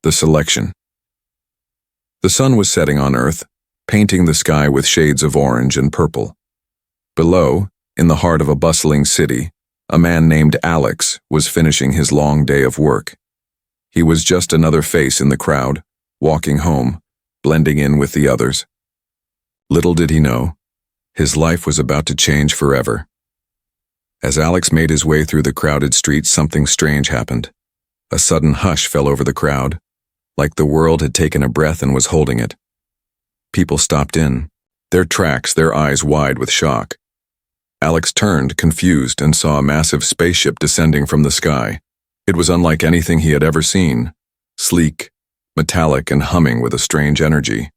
The selection. The sun was setting on Earth, painting the sky with shades of orange and purple. Below, in the heart of a bustling city, a man named Alex was finishing his long day of work. He was just another face in the crowd, walking home, blending in with the others. Little did he know, his life was about to change forever. As Alex made his way through the crowded streets, something strange happened. A sudden hush fell over the crowd, like the world had taken a breath and was holding it. People stopped in, their tracks, their eyes wide with shock. Alex turned, confused, and saw a massive spaceship descending from the sky. It was unlike anything he had ever seen, sleek, metallic, and humming with a strange energy.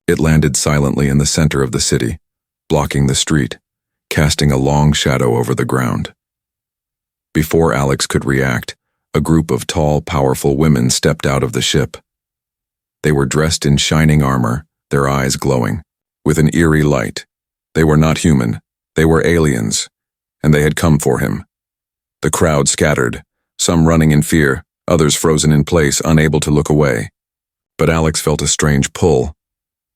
It landed silently in the center of the city, blocking the street, casting a long shadow over the ground. Before Alex could react, a group of tall, powerful women stepped out of the ship. They were dressed in shining armor, their eyes glowing, with an eerie light. They were not human, they were aliens, and they had come for him. The crowd scattered, some running in fear, others frozen in place, unable to look away. But Alex felt a strange pull.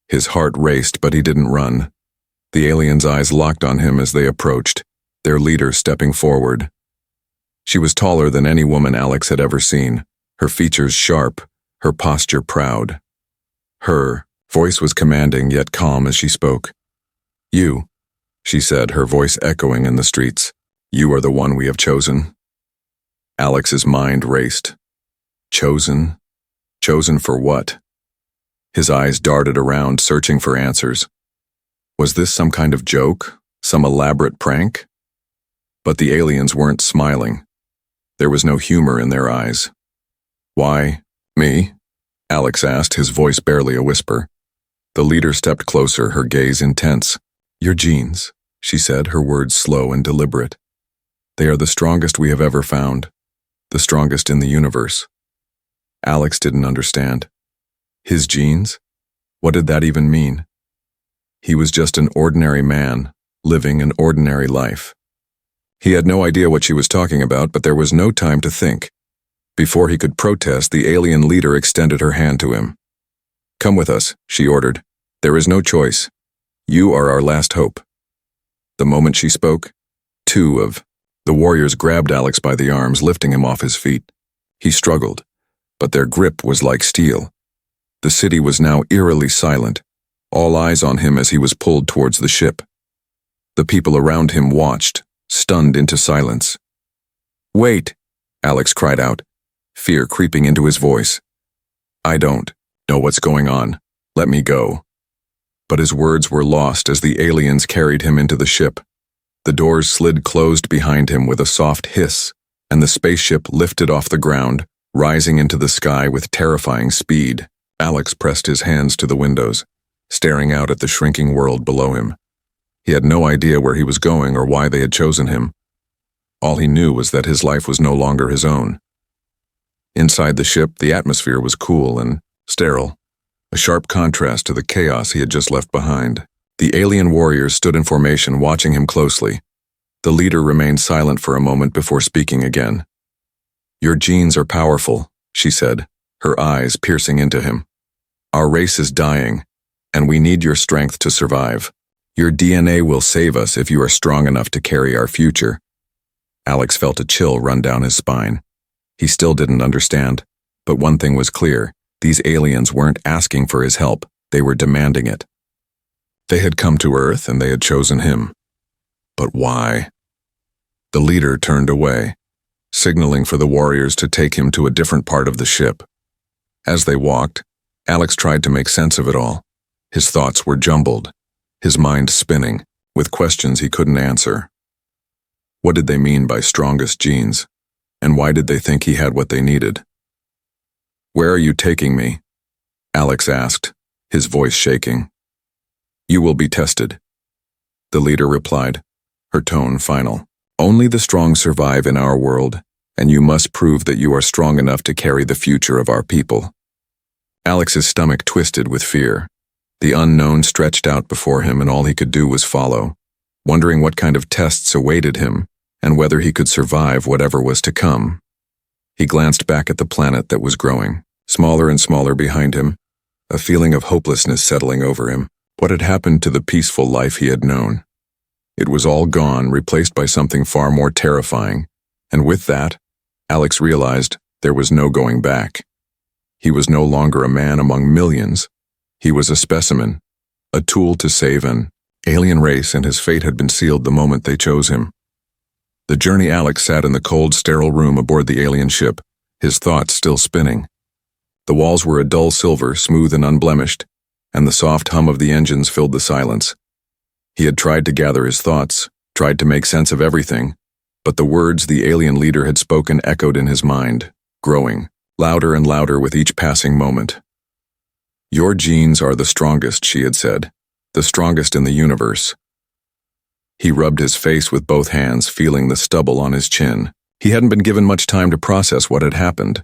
His heart raced, but he didn't run. The aliens' eyes locked on him as they approached, their leader stepping forward. She was taller than any woman Alex had ever seen, her features sharp, her posture proud. Her voice was commanding yet calm as she spoke. "You," she said, her voice echoing in the streets. "You are the one we have chosen." Alex's mind raced. Chosen? Chosen for what? His eyes darted around, searching for answers. Was this some kind of joke? Some elaborate prank? But the aliens weren't smiling. There was no humor in their eyes. "Why, me?" Alex asked, his voice barely a whisper. The leader stepped closer, her gaze intense. "Your genes," she said, her words slow and deliberate. "They are the strongest we have ever found, the strongest in the universe." Alex didn't understand. His genes? What did that even mean? He was just an ordinary man, living an ordinary life. He had no idea what she was talking about, but there was no time to think. Before he could protest, the alien leader extended her hand to him. "Come with us," she ordered. "There is no choice. You are our last hope." The moment she spoke, two of the warriors grabbed Alex by the arms, lifting him off his feet. He struggled, but their grip was like steel. The city was now eerily silent, all eyes on him as he was pulled towards the ship. The people around him watched, stunned into silence. "Wait," Alex cried out, fear creeping into his voice. "I don't know what's going on. Let me go." But his words were lost as the aliens carried him into the ship. The doors slid closed behind him with a soft hiss, and the spaceship lifted off the ground, rising into the sky with terrifying speed. Alex pressed his hands to the windows, staring out at the shrinking world below him. He had no idea where he was going or why they had chosen him. All he knew was that his life was no longer his own. Inside the ship, the atmosphere was cool and sterile, a sharp contrast to the chaos he had just left behind. The alien warriors stood in formation, watching him closely. The leader remained silent for a moment before speaking again. "Your genes are powerful," she said, her eyes piercing into him. "Our race is dying, and we need your strength to survive. Your DNA will save us if you are strong enough to carry our future." Alex felt a chill run down his spine. He still didn't understand, but one thing was clear. These aliens weren't asking for his help, they were demanding it. They had come to Earth and they had chosen him. But why? The leader turned away, signaling for the warriors to take him to a different part of the ship. As they walked, Alex tried to make sense of it all. His thoughts were jumbled, his mind spinning, with questions he couldn't answer. What did they mean by strongest genes? And why did they think he had what they needed? "Where are you taking me?" Alex asked, his voice shaking. "You will be tested," the leader replied, her tone final. "Only the strong survive in our world, and you must prove that you are strong enough to carry the future of our people." Alex's stomach twisted with fear. The unknown stretched out before him, and all he could do was follow, wondering what kind of tests awaited him and whether he could survive whatever was to come. He glanced back at the planet that was growing, smaller and smaller behind him, a feeling of hopelessness settling over him. What had happened to the peaceful life he had known? It was all gone, replaced by something far more terrifying, and with that, Alex realized there was no going back. He was no longer a man among millions. He was a specimen, a tool to save an alien race, and his fate had been sealed the moment they chose him. The journey Alex sat in the cold, sterile room aboard the alien ship, his thoughts still spinning. The walls were a dull silver, smooth and unblemished, and the soft hum of the engines filled the silence. He had tried to gather his thoughts, tried to make sense of everything, but the words the alien leader had spoken echoed in his mind, growing, louder and louder with each passing moment. "Your genes are the strongest," she had said, "the strongest in the universe." He rubbed his face with both hands, feeling the stubble on his chin. He hadn't been given much time to process what had happened.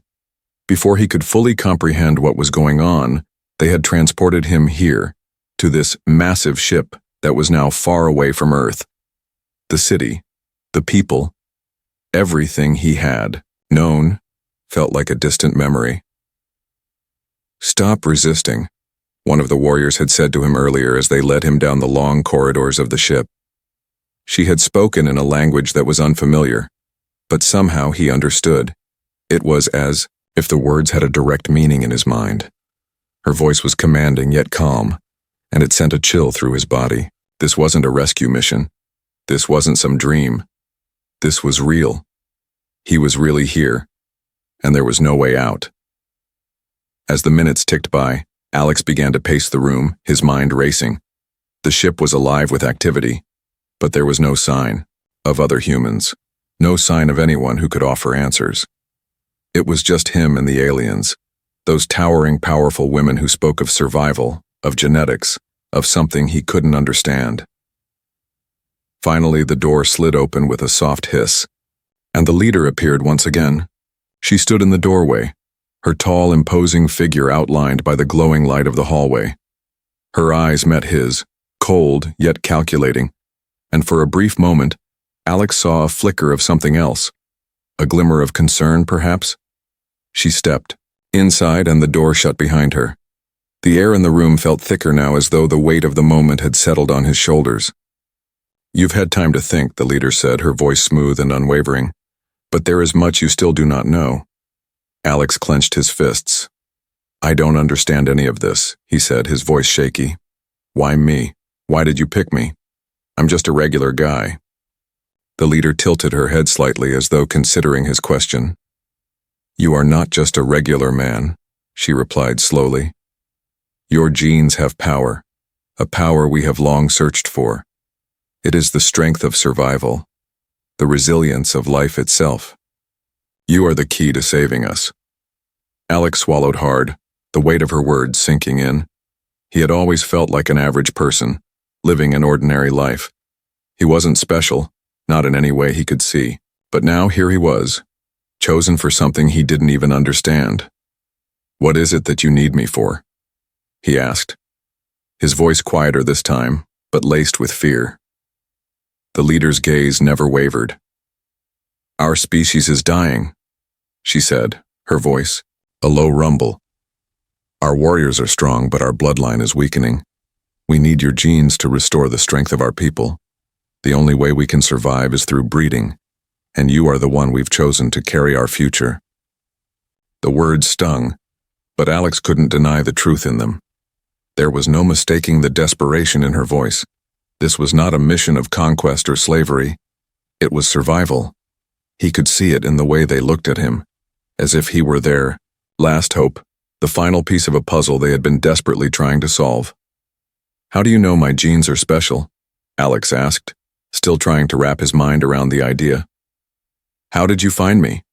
Before he could fully comprehend what was going on, they had transported him here, to this massive ship that was now far away from Earth. The city, the people, everything he had known felt like a distant memory. "Stop resisting," one of the warriors had said to him earlier as they led him down the long corridors of the ship. She had spoken in a language that was unfamiliar, but somehow he understood. It was as if the words had a direct meaning in his mind. Her voice was commanding yet calm, and it sent a chill through his body. This wasn't a rescue mission. This wasn't some dream. This was real. He was really here, and there was no way out. As the minutes ticked by, Alex began to pace the room, his mind racing. The ship was alive with activity, but there was no sign of other humans, no sign of anyone who could offer answers. It was just him and the aliens, those towering, powerful women who spoke of survival, of genetics, of something he couldn't understand. Finally, the door slid open with a soft hiss, and the leader appeared once again. She stood in the doorway, her tall, imposing figure outlined by the glowing light of the hallway. Her eyes met his, cold yet calculating, and for a brief moment, Alex saw a flicker of something else, a glimmer of concern, perhaps. She stepped inside, and the door shut behind her. The air in the room felt thicker now, as though the weight of the moment had settled on his shoulders. "You've had time to think," the leader said, her voice smooth and unwavering. "But there is much you still do not know." Alex clenched his fists. "I don't understand any of this," he said, his voice shaky. "Why me? Why did you pick me? I'm just a regular guy." The leader tilted her head slightly as though considering his question. "You are not just a regular man," she replied slowly. "Your genes have power, a power we have long searched for. It is the strength of survival, the resilience of life itself. You are the key to saving us." Alex swallowed hard, the weight of her words sinking in. He had always felt like an average person, living an ordinary life. He wasn't special, not in any way he could see, but now here he was, chosen for something he didn't even understand. "What is it that you need me for?" he asked, his voice quieter this time, but laced with fear. The leader's gaze never wavered. "Our species is dying," she said, her voice a low rumble. "Our warriors are strong, but our bloodline is weakening. We need your genes to restore the strength of our people. The only way we can survive is through breeding, and you are the one we've chosen to carry our future." The words stung, but Alex couldn't deny the truth in them. There was no mistaking the desperation in her voice. This was not a mission of conquest or slavery. It was survival. He could see it in the way they looked at him, as if he were their last hope, the final piece of a puzzle they had been desperately trying to solve. "How do you know my genes are special?" Alex asked, still trying to wrap his mind around the idea. "How did you find me?"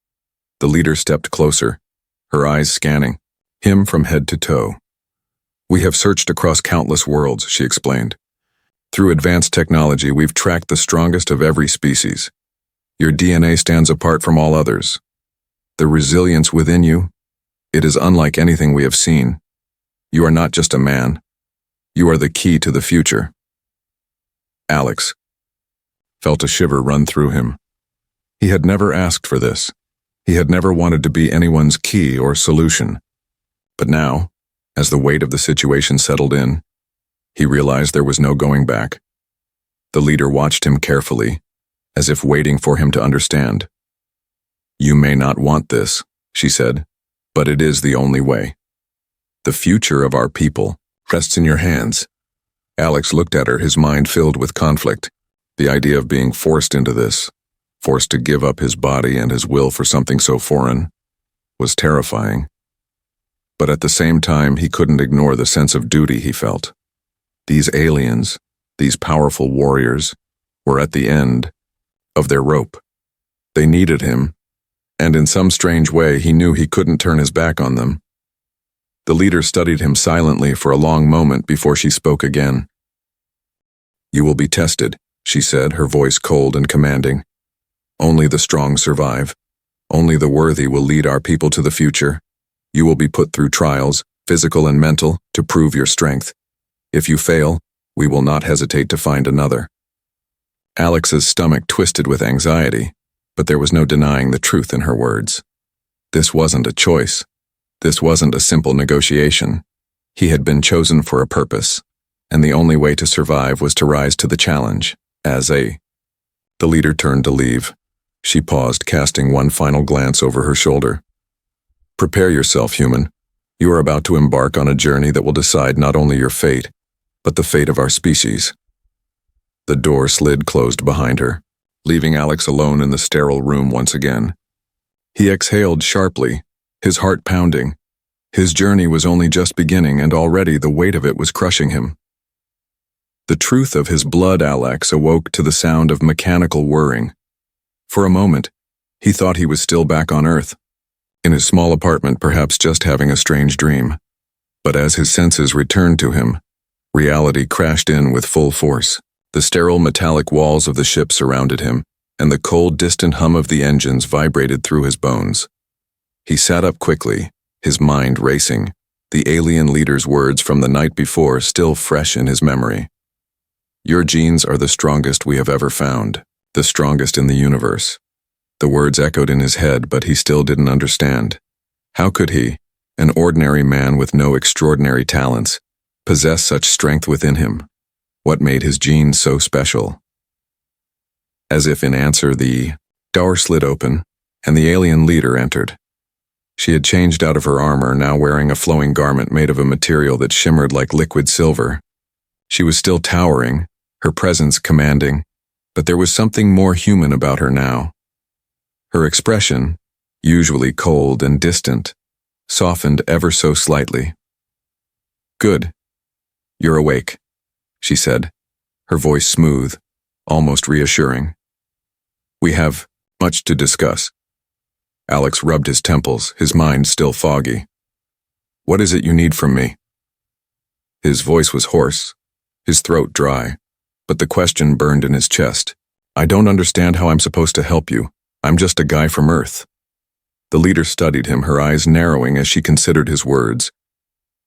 The leader stepped closer, her eyes scanning him from head to toe. "We have searched across countless worlds," she explained. "Through advanced technology, we've tracked the strongest of every species. Your DNA stands apart from all others. The resilience within you, it is unlike anything we have seen. You are not just a man. You are the key to the future." Alex felt a shiver run through him. He had never asked for this. He had never wanted to be anyone's key or solution. But now, as the weight of the situation settled in, he realized there was no going back. The leader watched him carefully, as if waiting for him to understand. "You may not want this," she said, "but it is the only way. The future of our people rests in your hands." Alex looked at her, his mind filled with conflict. The idea of being forced into this, forced to give up his body and his will for something so foreign, was terrifying. But at the same time, he couldn't ignore the sense of duty he felt. These aliens, these powerful warriors, were at the end of their rope. They needed him, and in some strange way he knew he couldn't turn his back on them. The leader studied him silently for a long moment before she spoke again. "You will be tested," she said, her voice cold and commanding. "Only the strong survive. Only the worthy will lead our people to the future. You will be put through trials, physical and mental, to prove your strength. If you fail, we will not hesitate to find another." Alex's stomach twisted with anxiety, but there was no denying the truth in her words. This wasn't a choice. This wasn't a simple negotiation. He had been chosen for a purpose, and the only way to survive was to rise to the challenge, The leader turned to leave. She paused, casting one final glance over her shoulder. "Prepare yourself, human. You are about to embark on a journey that will decide not only your fate, but the fate of our species." The door slid closed behind her, leaving Alex alone in the sterile room once again. He exhaled sharply, his heart pounding. His journey was only just beginning, and already the weight of it was crushing him. The truth of his blood, Alex awoke to the sound of mechanical whirring. For a moment, he thought he was still back on Earth, in his small apartment, perhaps just having a strange dream. But as his senses returned to him, reality crashed in with full force. The sterile metallic walls of the ship surrounded him, and the cold, distant hum of the engines vibrated through his bones. He sat up quickly, his mind racing, the alien leader's words from the night before still fresh in his memory. "Your genes are the strongest we have ever found, the strongest in the universe." The words echoed in his head, but he still didn't understand. How could he, an ordinary man with no extraordinary talents, possess such strength within him? What made his genes so special? As if in answer, the door slid open, and the alien leader entered. She had changed out of her armor, now wearing a flowing garment made of a material that shimmered like liquid silver. She was still towering, her presence commanding, but there was something more human about her now. Her expression, usually cold and distant, softened ever so slightly. "Good. You're awake," she said, her voice smooth, almost reassuring. "We have much to discuss." Alex rubbed his temples, his mind still foggy. "What is it you need from me?" His voice was hoarse, his throat dry, but the question burned in his chest. "I don't understand how I'm supposed to help you. I'm just a guy from Earth." The leader studied him, her eyes narrowing as she considered his words.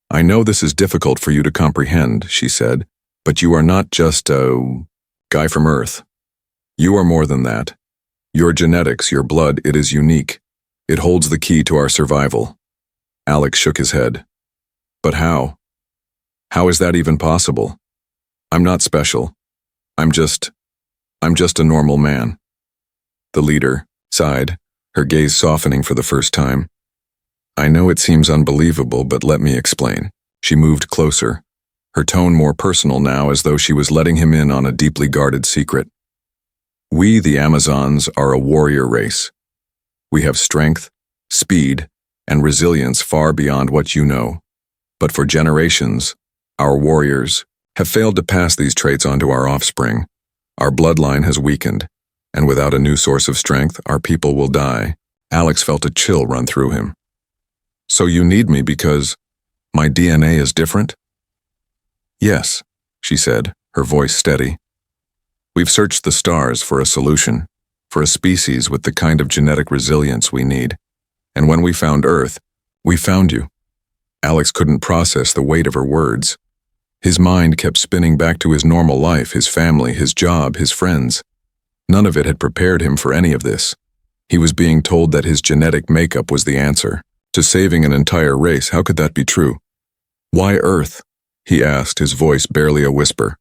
"I know this is difficult for you to comprehend," she said, "but you are not just a guy from Earth. You are more than that. Your genetics, your blood, it is unique. It holds the key to our survival." Alex shook his head. "But how? How is that even possible? I'm not special. I'm just a normal man." The leader sighed, her gaze softening for the first time. "I know it seems unbelievable, but let me explain." She moved closer, her tone more personal now, as though she was letting him in on a deeply guarded secret. "We, the Amazons, are a warrior race. We have strength, speed, and resilience far beyond what you know. But for generations, our warriors have failed to pass these traits on to our offspring. Our bloodline has weakened, and without a new source of strength, our people will die." Alex felt a chill run through him. "So you need me because my DNA is different?" "Yes," she said, her voice steady. "We've searched the stars for a solution, for a species with the kind of genetic resilience we need. And when we found Earth, we found you." Alex couldn't process the weight of her words. His mind kept spinning back to his normal life, his family, his job, his friends. None of it had prepared him for any of this. He was being told that his genetic makeup was the answer, To saving an entire race, how could that be true? Why Earth? He asked, his voice barely a whisper.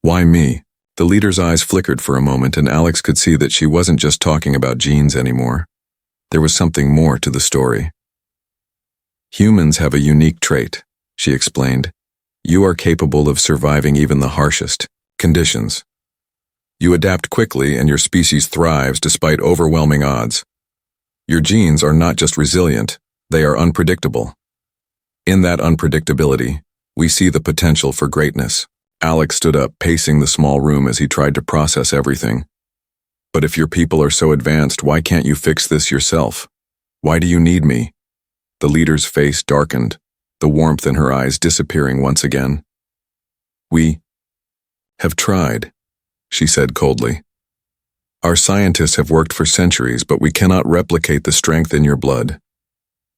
Why me? The leader's eyes flickered for a moment, and Alex could see that she wasn't just talking about genes anymore. There was something more to the story. Humans have a unique trait, she explained. You are capable of surviving even the harshest conditions. You adapt quickly and your species thrives despite overwhelming odds. Your genes are not just resilient, they are unpredictable. In that unpredictability, we see the potential for greatness. Alex stood up, pacing the small room as he tried to process everything. But if your people are so advanced, why can't you fix this yourself? Why do you need me? The leader's face darkened, the warmth in her eyes disappearing once again. We have tried, she said coldly. Our scientists have worked for centuries, but we cannot replicate the strength in your blood.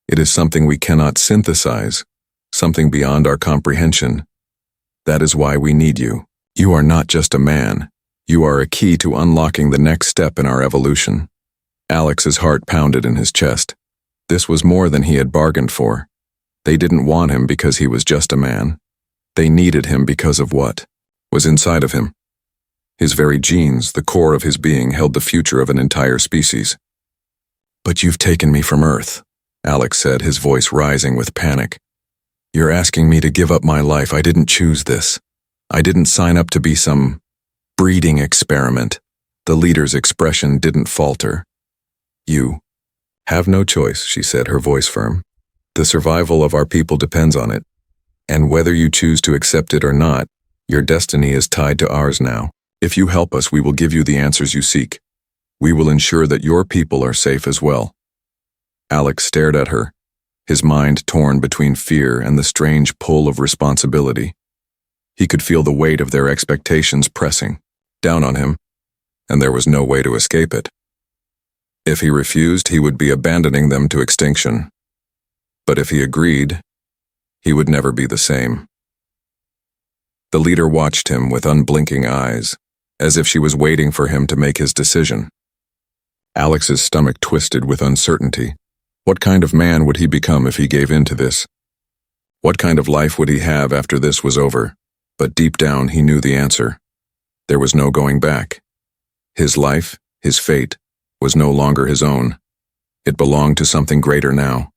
It is something we cannot synthesize, something beyond our comprehension. That is why we need you. You are not just a man. You are a key to unlocking the next step in our evolution. Alex's heart pounded in his chest. This was more than he had bargained for. They didn't want him because he was just a man. They needed him because of what was inside of him. His very genes, the core of his being, held the future of an entire species. But you've taken me from Earth, Alex said, his voice rising with panic. You're asking me to give up my life. I didn't choose this. I didn't sign up to be some breeding experiment. The leader's expression didn't falter. You have no choice, she said, her voice firm. The survival of our people depends on it. And whether you choose to accept it or not, your destiny is tied to ours now. If you help us, we will give you the answers you seek. We will ensure that your people are safe as well. Alex stared at her, his mind torn between fear and the strange pull of responsibility. He could feel the weight of their expectations pressing down on him, and there was no way to escape it. If he refused, he would be abandoning them to extinction. But if he agreed, he would never be the same. The leader watched him with unblinking eyes, as if she was waiting for him to make his decision. Alex's stomach twisted with uncertainty. What kind of man would he become if he gave in to this? What kind of life would he have after this was over? But deep down he knew the answer. There was no going back. His life, his fate, was no longer his own. It belonged to something greater now.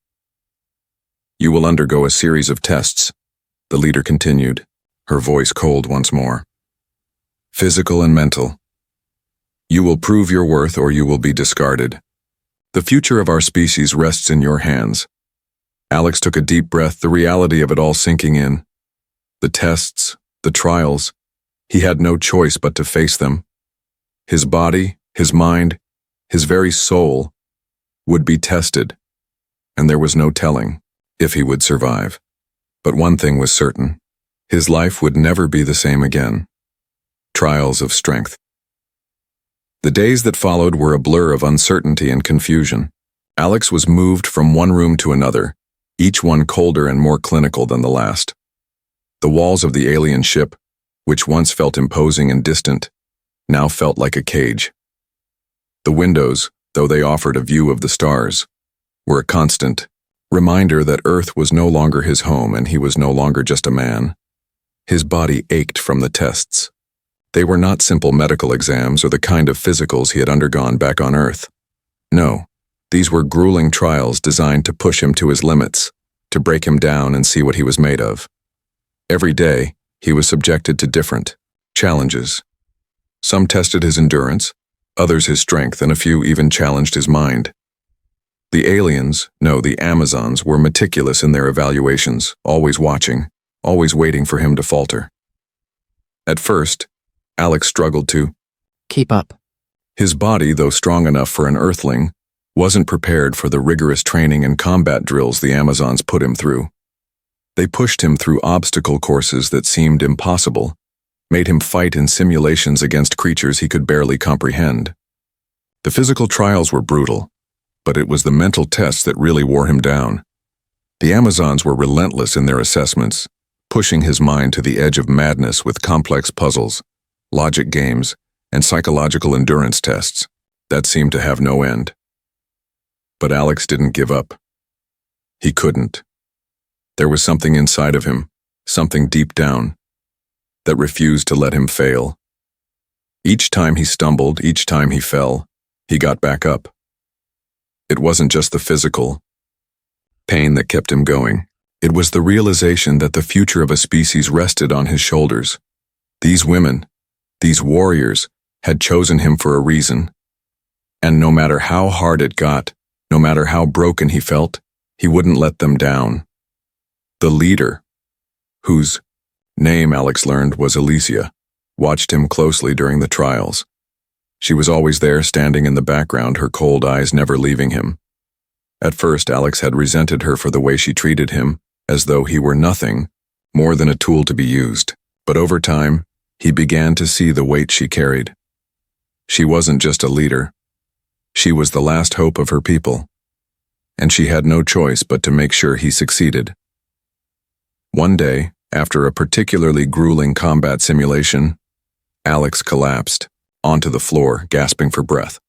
You will undergo a series of tests, the leader continued, her voice cold once more. Physical and mental. You will prove your worth or you will be discarded. The future of our species rests in your hands. Alex took a deep breath, the reality of it all sinking in. The tests, the trials, he had no choice but to face them. His body, his mind, his very soul would be tested, and there was no telling if he would survive. But one thing was certain. His life would never be the same again. Trials of strength. The days that followed were a blur of uncertainty and confusion. Alex was moved from one room to another, each one colder and more clinical than the last. The walls of the alien ship, which once felt imposing and distant, now felt like a cage. The windows, though they offered a view of the stars, were a constant reminder that Earth was no longer his home and he was no longer just a man. His body ached from the tests. They were not simple medical exams or the kind of physicals he had undergone back on Earth. No, these were grueling trials designed to push him to his limits, to break him down and see what he was made of. Every day, he was subjected to different challenges. Some tested his endurance, others his strength, and a few even challenged his mind. The aliens, no, the Amazons, were meticulous in their evaluations, always watching, always waiting for him to falter. At first, Alex struggled to keep up. His body, though strong enough for an Earthling, wasn't prepared for the rigorous training and combat drills the Amazons put him through. They pushed him through obstacle courses that seemed impossible, made him fight in simulations against creatures he could barely comprehend. The physical trials were brutal, but it was the mental tests that really wore him down. The Amazons were relentless in their assessments, pushing his mind to the edge of madness with complex puzzles, logic games, and psychological endurance tests that seemed to have no end. But Alex didn't give up. He couldn't. There was something inside of him, something deep down, that refused to let him fail. Each time he stumbled, each time he fell, he got back up. It wasn't just the physical pain that kept him going. It was the realization that the future of a species rested on his shoulders. These women, these warriors, had chosen him for a reason. And no matter how hard it got, no matter how broken he felt, he wouldn't let them down. The leader, whose name Alex learned was Elysia, watched him closely during the trials. She was always there, standing in the background, her cold eyes never leaving him. At first, Alex had resented her for the way she treated him, as though he were nothing more than a tool to be used. But over time, he began to see the weight she carried. She wasn't just a leader. She was the last hope of her people. And she had no choice but to make sure he succeeded. One day, after a particularly grueling combat simulation, Alex collapsed onto the floor, gasping for breath.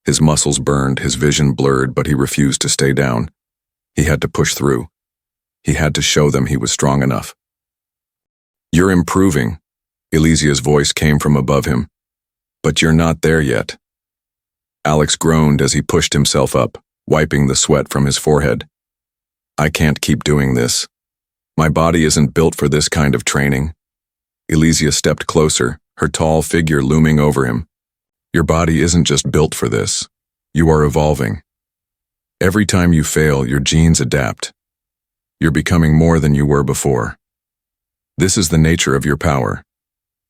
His muscles burned, his vision blurred, but he refused to stay down. He had to push through. He had to show them he was strong enough. "You're improving," Elysia's voice came from above him. "But you're not there yet." Alex groaned as he pushed himself up, wiping the sweat from his forehead. "I can't keep doing this. My body isn't built for this kind of training." Elysia stepped closer, her tall figure looming over him. "Your body isn't just built for this. You are evolving. Every time you fail, your genes adapt. You're becoming more than you were before. This is the nature of your power.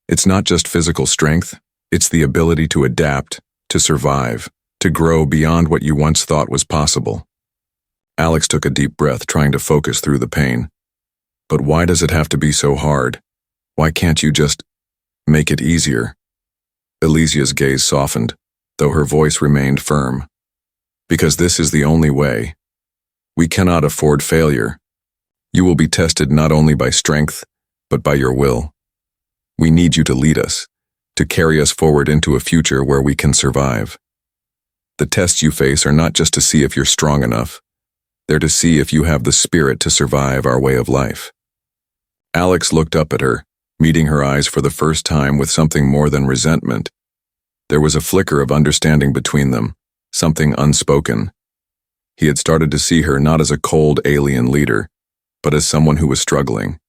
It's not just physical strength, it's the ability to adapt, to survive, to grow beyond what you once thought was possible." Alex took a deep breath, trying to focus through the pain. "But why does it have to be so hard? Why can't you just make it easier?" Elysia's gaze softened, though her voice remained firm. "Because this is the only way. We cannot afford failure. You will be tested not only by strength, but by your will. We need you to lead us, to carry us forward into a future where we can survive. The tests you face are not just to see if you're strong enough. They're to see if you have the spirit to survive our way of life." Alex looked up at her, meeting her eyes for the first time with something more than resentment. There was a flicker of understanding between them, something unspoken. He had started to see her not as a cold alien leader, but as someone who was struggling,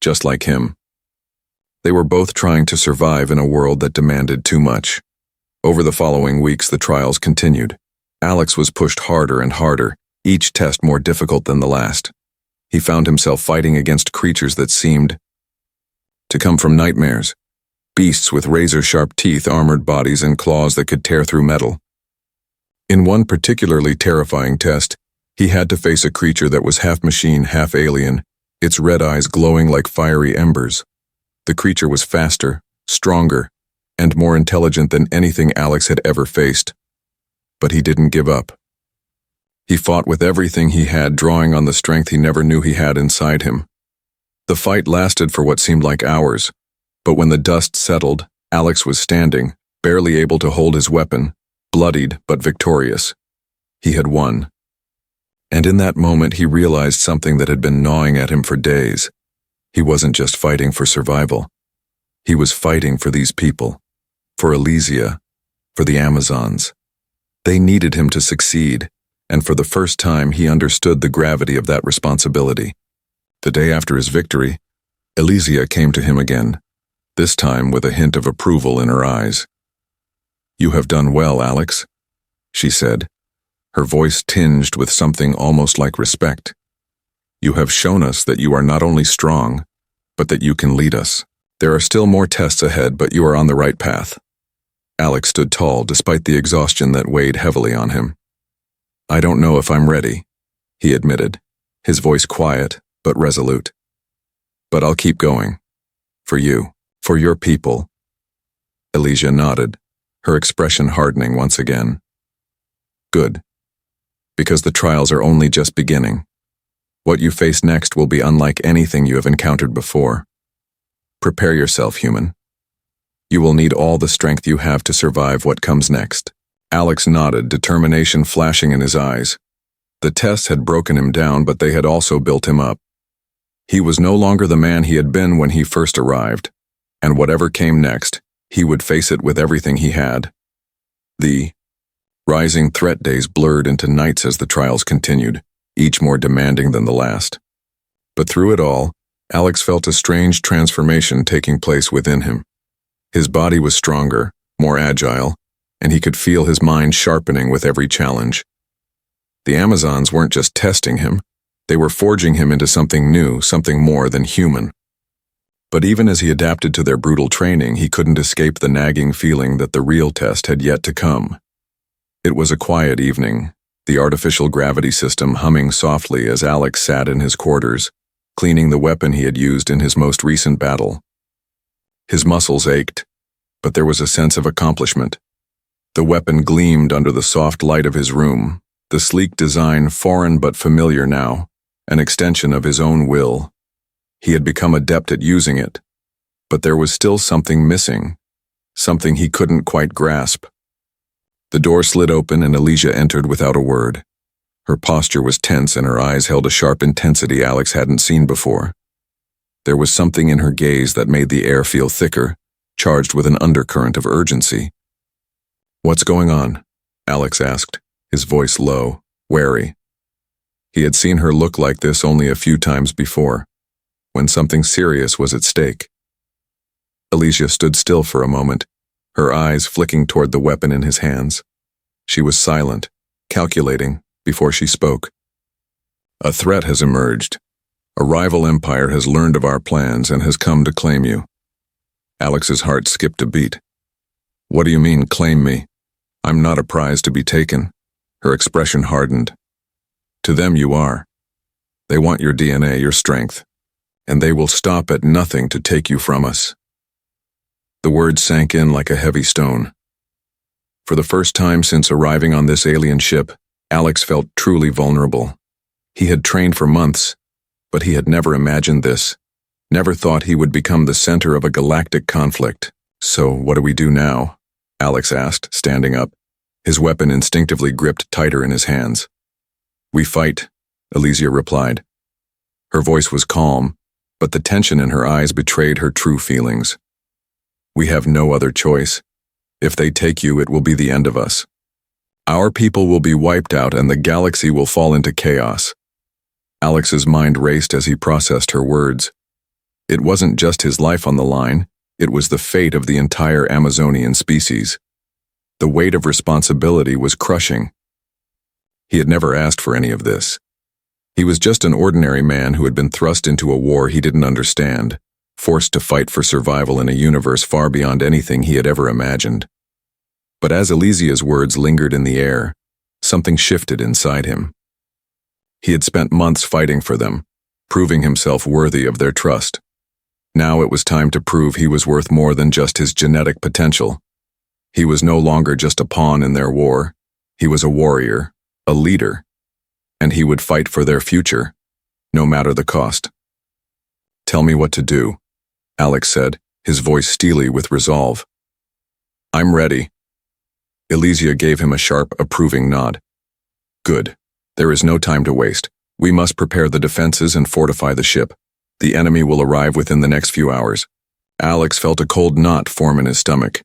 just like him. They were both trying to survive in a world that demanded too much. Over the following weeks, the trials continued. Alex was pushed harder and harder, each test more difficult than the last. He found himself fighting against creatures that seemed to come from nightmares, beasts with razor-sharp teeth, armored bodies, and claws that could tear through metal. In one particularly terrifying test, he had to face a creature that was half machine, half alien, its red eyes glowing like fiery embers. The creature was faster, stronger, and more intelligent than anything Alex had ever faced. But he didn't give up. He fought with everything he had, drawing on the strength he never knew he had inside him. The fight lasted for what seemed like hours, but when the dust settled, Alex was standing, barely able to hold his weapon, bloodied but victorious. He had won. And in that moment, he realized something that had been gnawing at him for days. He wasn't just fighting for survival. He was fighting for these people, for Elysia, for the Amazons. They needed him to succeed, and for the first time he understood the gravity of that responsibility. The day after his victory, Elysia came to him again, this time with a hint of approval in her eyes. "You have done well, Alex," she said, her voice tinged with something almost like respect. "You have shown us that you are not only strong, but that you can lead us. There are still more tests ahead, but you are on the right path." Alex stood tall despite the exhaustion that weighed heavily on him. "I don't know if I'm ready," he admitted, his voice quiet but resolute. "But I'll keep going. For you, for your people." Elysia nodded, her expression hardening once again. "Good. Because the trials are only just beginning. What you face next will be unlike anything you have encountered before. Prepare yourself, human. You will need all the strength you have to survive what comes next." Alex nodded, determination flashing in his eyes. The tests had broken him down, but they had also built him up. He was no longer the man he had been when he first arrived, and whatever came next, he would face it with everything he had. The rising threat days blurred into nights as the trials continued, each more demanding than the last. But through it all, Alex felt a strange transformation taking place within him. His body was stronger, more agile, and he could feel his mind sharpening with every challenge. The Amazons weren't just testing him, they were forging him into something new, something more than human. But even as he adapted to their brutal training, he couldn't escape the nagging feeling that the real test had yet to come. It was a quiet evening, the artificial gravity system humming softly as Alex sat in his quarters, cleaning the weapon he had used in his most recent battle. His muscles ached, but there was a sense of accomplishment. The weapon gleamed under the soft light of his room, the sleek design foreign but familiar now, an extension of his own will. He had become adept at using it, but there was still something missing, something he couldn't quite grasp. The door slid open and Elysia entered without a word. Her posture was tense and her eyes held a sharp intensity Alex hadn't seen before. There was something in her gaze that made the air feel thicker, charged with an undercurrent of urgency. "What's going on?" Alex asked, his voice low, wary. He had seen her look like this only a few times before, when something serious was at stake. Elysia stood still for a moment, her eyes flicking toward the weapon in his hands. She was silent, calculating, before she spoke. "A threat has emerged. A rival empire has learned of our plans and has come to claim you." Alex's heart skipped a beat. "What do you mean, claim me? I'm not a prize to be taken." Her expression hardened. "To them you are. They want your DNA, your strength, and they will stop at nothing to take you from us." The words sank in like a heavy stone. For the first time since arriving on this alien ship, Alex felt truly vulnerable. He had trained for months, but he had never imagined this, never thought he would become the center of a galactic conflict. "So what do we do now?" Alex asked, standing up, his weapon instinctively gripped tighter in his hands. "We fight," Elysia replied. Her voice was calm, but the tension in her eyes betrayed her true feelings. "We have no other choice. If they take you, it will be the end of us. Our people will be wiped out and the galaxy will fall into chaos." Alex's mind raced as he processed her words. It wasn't just his life on the line, it was the fate of the entire Amazonian species. The weight of responsibility was crushing. He had never asked for any of this. He was just an ordinary man who had been thrust into a war he didn't understand, forced to fight for survival in a universe far beyond anything he had ever imagined. But as Elysia's words lingered in the air, something shifted inside him. He had spent months fighting for them, proving himself worthy of their trust. Now it was time to prove he was worth more than just his genetic potential. He was no longer just a pawn in their war. He was a warrior, a leader, and he would fight for their future, no matter the cost. "Tell me what to do," Alex said, his voice steely with resolve. "I'm ready." Elysia gave him a sharp, approving nod. "Good. There is no time to waste. We must prepare the defenses and fortify the ship. The enemy will arrive within the next few hours." Alex felt a cold knot form in his stomach.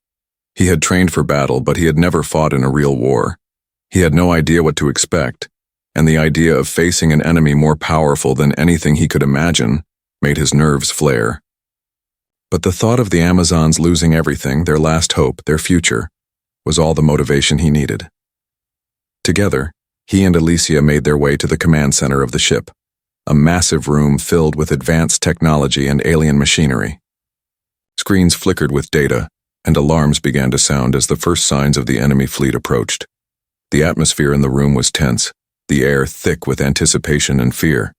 He had trained for battle, but he had never fought in a real war. He had no idea what to expect, and the idea of facing an enemy more powerful than anything he could imagine made his nerves flare. But the thought of the Amazons losing everything, their last hope, their future, was all the motivation he needed. Together, he and Elysia made their way to the command center of the ship, a massive room filled with advanced technology and alien machinery. Screens flickered with data, and alarms began to sound as the first signs of the enemy fleet approached. The atmosphere in the room was tense, the air thick with anticipation and fear.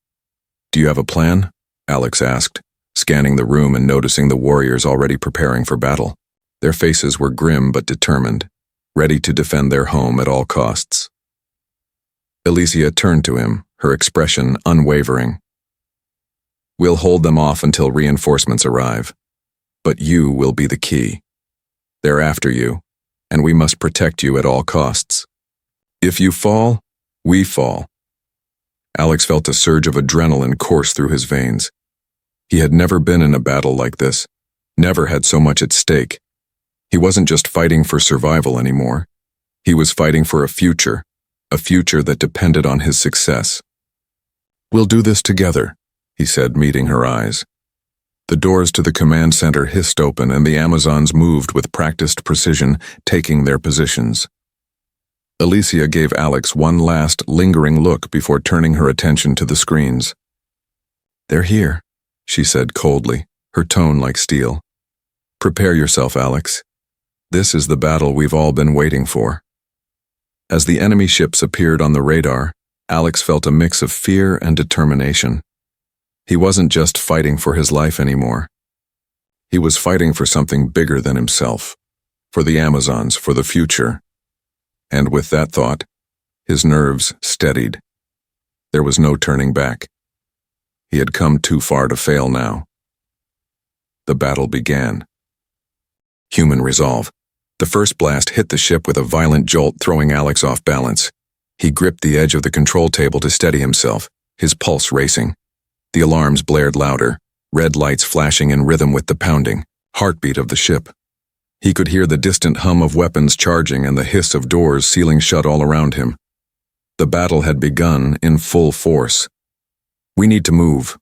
"Do you have a plan?" Alex asked, scanning the room and noticing the warriors already preparing for battle. Their faces were grim but determined, ready to defend their home at all costs. Elysia turned to him, her expression unwavering. "We'll hold them off until reinforcements arrive, but you will be the key. They're after you, and we must protect you at all costs. If you fall, we fall. Alex felt a surge of adrenaline course through his veins. He had never been in a battle like this, never had so much at stake. He wasn't just fighting for survival anymore. He was fighting for a future that depended on his success. "We'll do this together," he said, meeting her eyes. The doors to the command center hissed open and the Amazons moved with practiced precision, taking their positions. Alicia gave Alex one last, lingering look before turning her attention to the screens. "They're here," she said coldly, her tone like steel. "Prepare yourself, Alex. This is the battle we've all been waiting for." As the enemy ships appeared on the radar, Alex felt a mix of fear and determination. He wasn't just fighting for his life anymore. He was fighting for something bigger than himself, for the Amazons, for the future. And with that thought, his nerves steadied. There was no turning back. He had come too far to fail now. The battle began. Human resolve. The first blast hit the ship with a violent jolt, throwing Alex off balance. He gripped the edge of the control table to steady himself, his pulse racing. The alarms blared louder, red lights flashing in rhythm with the pounding heartbeat of the ship. He could hear the distant hum of weapons charging and the hiss of doors sealing shut all around him. The battle had begun in full force. "We need to move."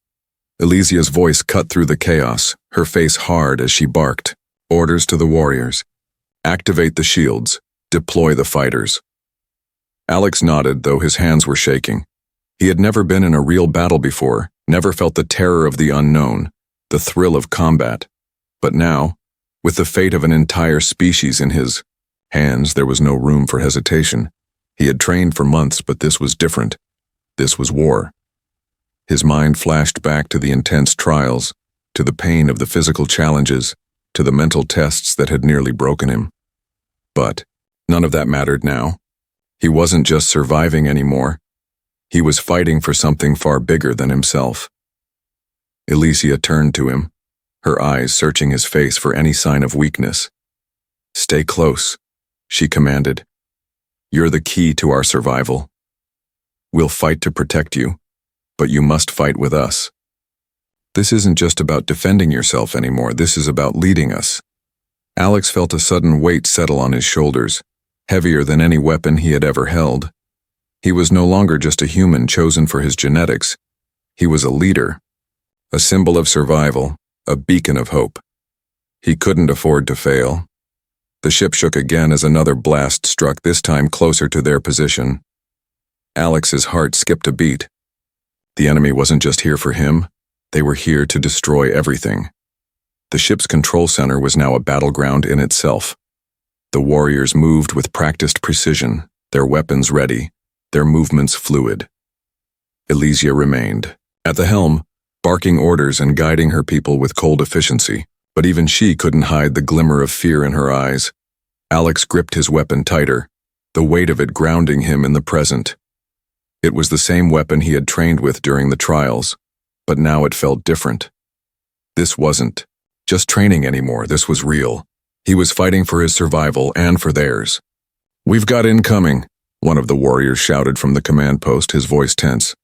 Alicia's voice cut through the chaos, her face hard as she barked. Orders to the warriors. "Activate the shields. Deploy the fighters." Alex nodded, though his hands were shaking. He had never been in a real battle before, never felt the terror of the unknown, the thrill of combat. But now, with the fate of an entire species in his hands, there was no room for hesitation. He had trained for months, but this was different. This was war. His mind flashed back to the intense trials, to the pain of the physical challenges, to the mental tests that had nearly broken him. But none of that mattered now. He wasn't just surviving anymore. He was fighting for something far bigger than himself. Alicia turned to him, her eyes searching his face for any sign of weakness. "Stay close," she commanded. "You're the key to our survival. We'll fight to protect you, but you must fight with us. This isn't just about defending yourself anymore, this is about leading us." Alex felt a sudden weight settle on his shoulders, heavier than any weapon he had ever held. He was no longer just a human chosen for his genetics. He was a leader, a symbol of survival, a beacon of hope. He couldn't afford to fail. The ship shook again as another blast struck, this time closer to their position. Alex's heart skipped a beat. The enemy wasn't just here for him, they were here to destroy everything. The ship's control center was now a battleground in itself. The warriors moved with practiced precision, their weapons ready, their movements fluid. Alicia remained at the helm, barking orders and guiding her people with cold efficiency, but even she couldn't hide the glimmer of fear in her eyes. Alex gripped his weapon tighter, the weight of it grounding him in the present. It was the same weapon he had trained with during the trials, but now it felt different. This wasn't just training anymore, this was real. He was fighting for his survival and for theirs. "We've got incoming," one of the warriors shouted from the command post, his voice tense.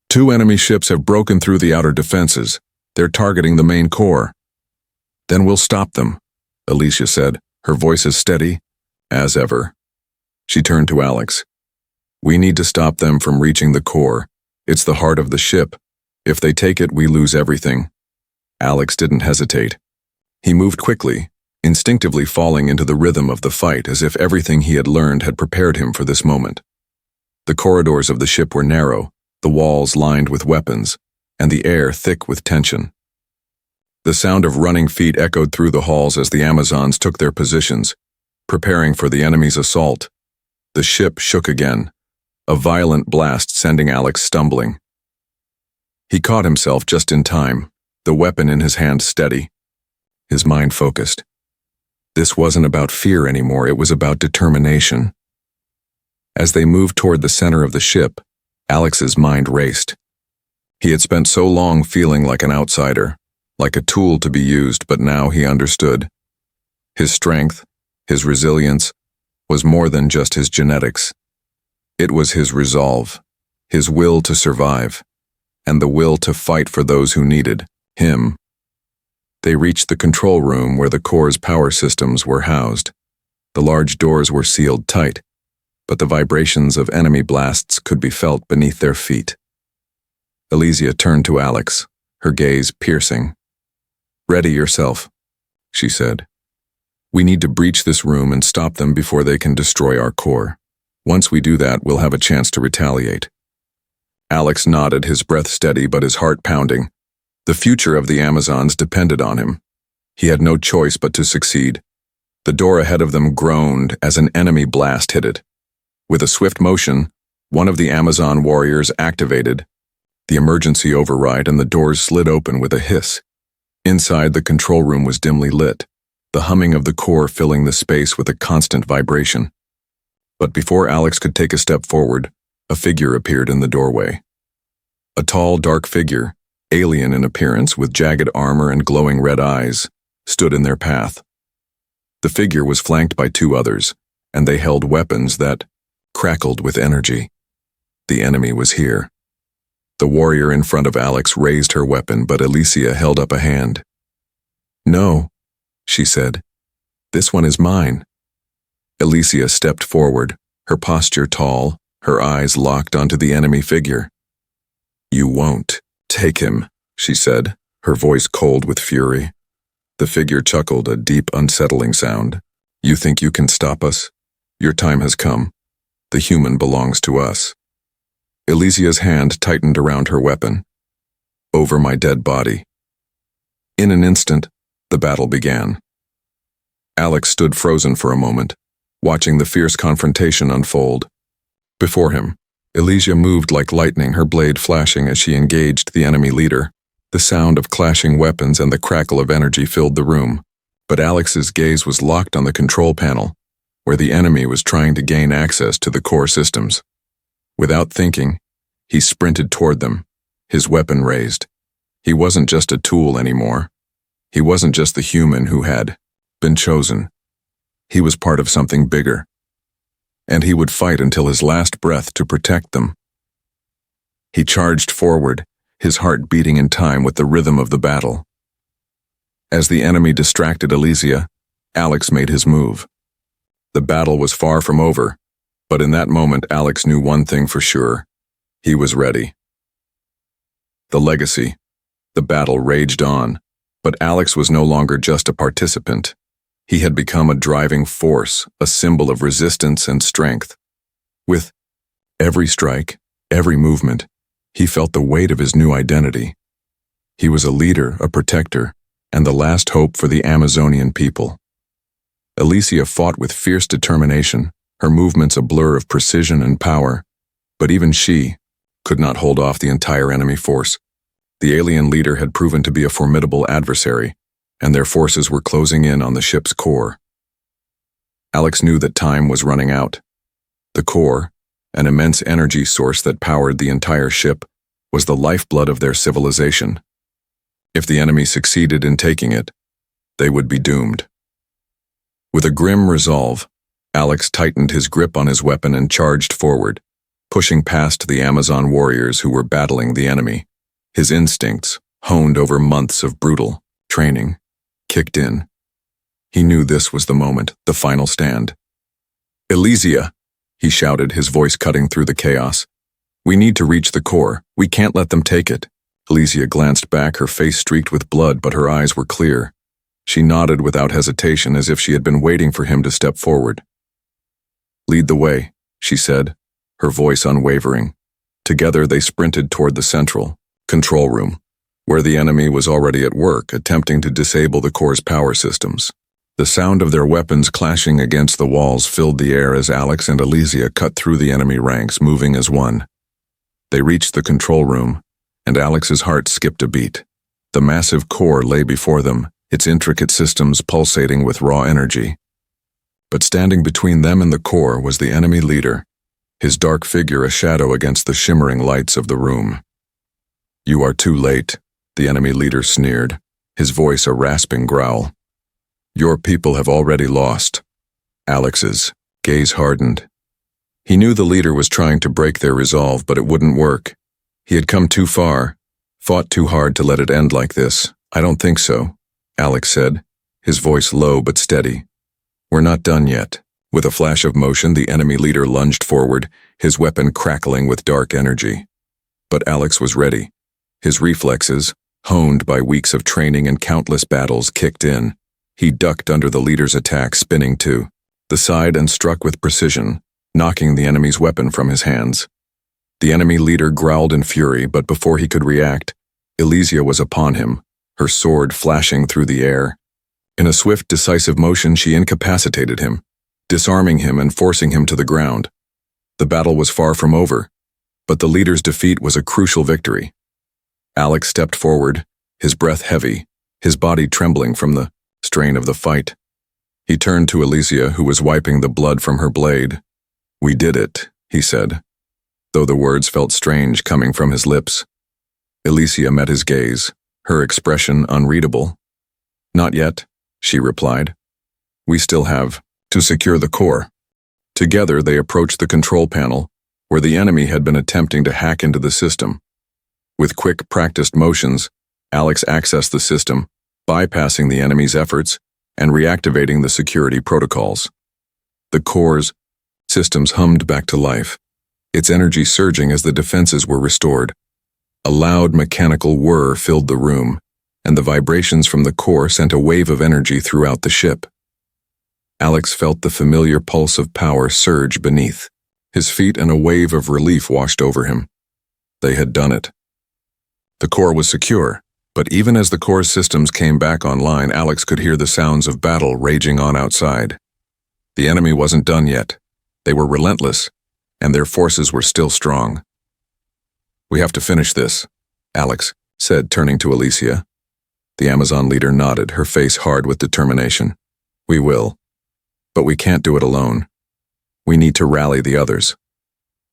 "2 enemy ships have broken through the outer defenses. They're targeting the main core." "Then we'll stop them," Alicia said, her voice as steady as ever. She turned to Alex. "We need to stop them from reaching the core. It's the heart of the ship. If they take it, we lose everything." Alex didn't hesitate. He moved quickly, instinctively falling into the rhythm of the fight as if everything he had learned had prepared him for this moment. The corridors of the ship were narrow, the walls lined with weapons, and the air thick with tension. The sound of running feet echoed through the halls as the Amazons took their positions, preparing for the enemy's assault. The ship shook again, a violent blast sending Alex stumbling. He caught himself just in time, the weapon in his hand steady, his mind focused. This wasn't about fear anymore, it was about determination. As they moved toward the center of the ship, Alex's mind raced. He had spent so long feeling like an outsider, like a tool to be used, but now he understood. His strength, his resilience, was more than just his genetics. It was his resolve, his will to survive, and the will to fight for those who needed him. They reached the control room where the core's power systems were housed. The large doors were sealed tight, but the vibrations of enemy blasts could be felt beneath their feet. Elysia turned to Alex, her gaze piercing. "Ready yourself," she said. "We need to breach this room and stop them before they can destroy our core. Once we do that, we'll have a chance to retaliate." Alex nodded, his breath steady but his heart pounding. The future of the Amazons depended on him. He had no choice but to succeed. The door ahead of them groaned as an enemy blast hit it. With a swift motion, one of the Amazon warriors activated the emergency override, and the doors slid open with a hiss. Inside, the control room was dimly lit, the humming of the core filling the space with a constant vibration. But before Alex could take a step forward, a figure appeared in the doorway. A tall, dark figure, alien in appearance with jagged armor and glowing red eyes, stood in their path. The figure was flanked by two others, and they held weapons that crackled with energy. The enemy was here. The warrior in front of Alex raised her weapon, but Elysia held up a hand. "No," she said. "This one is mine." Elysia stepped forward, her posture tall, her eyes locked onto the enemy figure. "You won't take him," she said, her voice cold with fury. The figure chuckled, a deep, unsettling sound. "You think you can stop us? Your time has come. The human belongs to us." Elysia's hand tightened around her weapon. "Over my dead body." In an instant, the battle began. Alex stood frozen for a moment, watching the fierce confrontation unfold. Before him, Elysia moved like lightning, her blade flashing as she engaged the enemy leader. The sound of clashing weapons and the crackle of energy filled the room, but Alex's gaze was locked on the control panel, where the enemy was trying to gain access to the core systems. Without thinking, he sprinted toward them, his weapon raised. He wasn't just a tool anymore. He wasn't just the human who had been chosen. He was part of something bigger, and he would fight until his last breath to protect them. He charged forward, his heart beating in time with the rhythm of the battle. As the enemy distracted Elysia, Alex made his move. The battle was far from over, but in that moment Alex knew one thing for sure. He was ready. The legacy, the battle raged on, but Alex was no longer just a participant. He had become a driving force, a symbol of resistance and strength. With every strike, every movement, he felt the weight of his new identity. He was a leader, a protector, and the last hope for the Amazonian people. Elysia fought with fierce determination, her movements a blur of precision and power, but even she could not hold off the entire enemy force. The alien leader had proven to be a formidable adversary, and their forces were closing in on the ship's core. Alex knew that time was running out. The core, an immense energy source that powered the entire ship, was the lifeblood of their civilization. If the enemy succeeded in taking it, they would be doomed. With a grim resolve, Alex tightened his grip on his weapon and charged forward, pushing past the Amazon warriors who were battling the enemy. His instincts, honed over months of brutal training, kicked in. He knew this was the moment, the final stand. "Elysia," he shouted, his voice cutting through the chaos. "We need to reach the core. We can't let them take it." Elysia glanced back, her face streaked with blood, but her eyes were clear. She nodded without hesitation, as if she had been waiting for him to step forward. "Lead the way," she said, her voice unwavering. Together they sprinted toward the central control room, where the enemy was already at work, attempting to disable the core's power systems. The sound of their weapons clashing against the walls filled the air as Alex and Elysia cut through the enemy ranks, moving as one. They reached the control room, and Alex's heart skipped a beat. The massive core lay before them, its intricate systems pulsating with raw energy. But standing between them and the core was the enemy leader, his dark figure a shadow against the shimmering lights of the room. "You are too late," the enemy leader sneered, his voice a rasping growl. "Your people have already lost." Alex's gaze hardened. He knew the leader was trying to break their resolve, but it wouldn't work. He had come too far, fought too hard to let it end like this. I don't think so, Alex said, his voice low but steady. We're not done yet. With a flash of motion, the enemy leader lunged forward, his weapon crackling with dark energy. But Alex was ready. His reflexes, honed by weeks of training and countless battles, kicked in. He ducked under the leader's attack, spinning to the side and struck with precision, knocking the enemy's weapon from his hands. The enemy leader growled in fury, but before he could react, Elysia was upon him, her sword flashing through the air. In a swift, decisive motion, she incapacitated him, disarming him and forcing him to the ground. The battle was far from over, but the leader's defeat was a crucial victory. Alex stepped forward, his breath heavy, his body trembling from the strain of the fight. He turned to Elysia, who was wiping the blood from her blade. "We did it," he said, though the words felt strange coming from his lips. Elysia met his gaze, her expression unreadable. "Not yet," she replied. "We still have to secure the core." Together they approached the control panel, where the enemy had been attempting to hack into the system. With quick, practiced motions, Alex accessed the system, bypassing the enemy's efforts and reactivating the security protocols. The core's systems hummed back to life, its energy surging as the defenses were restored. A loud mechanical whir filled the room, and the vibrations from the core sent a wave of energy throughout the ship. Alex felt the familiar pulse of power surge beneath his feet, and a wave of relief washed over him. They had done it. The core was secure, but even as the core's systems came back online, Alex could hear the sounds of battle raging on outside. The enemy wasn't done yet. They were relentless, and their forces were still strong. "We have to finish this," Alex said, turning to Elysia. The Amazon leader nodded, her face hard with determination. "We will. But we can't do it alone. We need to rally the others."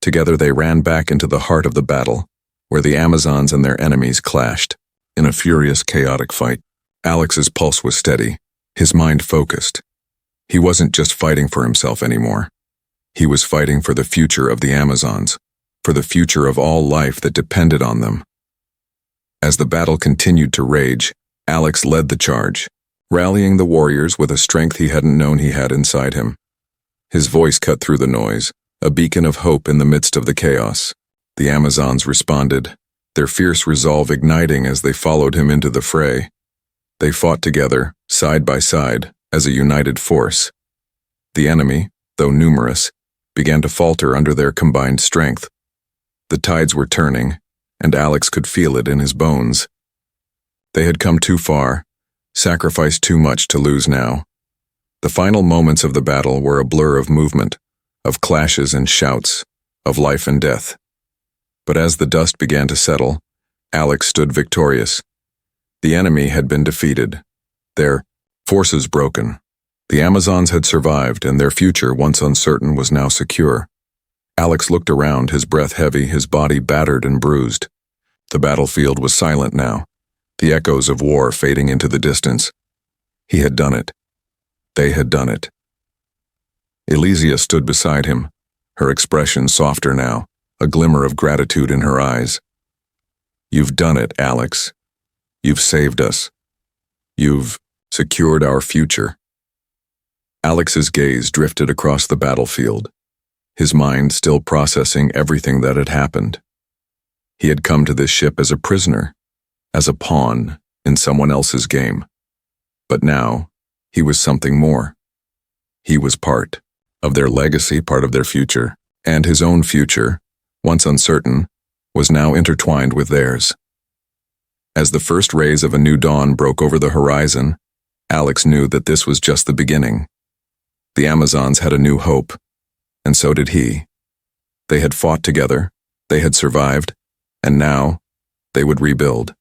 Together they ran back into the heart of the battle, where the Amazons and their enemies clashed in a furious, chaotic fight. Alex's pulse was steady, his mind focused. He wasn't just fighting for himself anymore. He was fighting for the future of the Amazons, for the future of all life that depended on them. As the battle continued to rage, Alex led the charge, rallying the warriors with a strength he hadn't known he had inside him. His voice cut through the noise, a beacon of hope in the midst of the chaos. The Amazons responded, their fierce resolve igniting as they followed him into the fray. They fought together, side by side, as a united force. The enemy, though numerous, began to falter under their combined strength. The tides were turning, and Alex could feel it in his bones. They had come too far, sacrificed too much to lose now. The final moments of the battle were a blur of movement, of clashes and shouts, of life and death. But as the dust began to settle, Alex stood victorious. The enemy had been defeated, their forces broken. The Amazons had survived, and their future, once uncertain, was now secure. Alex looked around, his breath heavy, his body battered and bruised. The battlefield was silent now, the echoes of war fading into the distance. He had done it. They had done it. Elysia stood beside him, her expression softer now, a glimmer of gratitude in her eyes. "You've done it, Alex. You've saved us. You've secured our future." Alex's gaze drifted across the battlefield, his mind still processing everything that had happened. He had come to this ship as a prisoner, as a pawn in someone else's game. But now, he was something more. He was part of their legacy, part of their future, and his own future, once uncertain, was now intertwined with theirs. As the first rays of a new dawn broke over the horizon, Alex knew that this was just the beginning. The Amazons had a new hope, and so did he. They had fought together, they had survived, and now they would rebuild.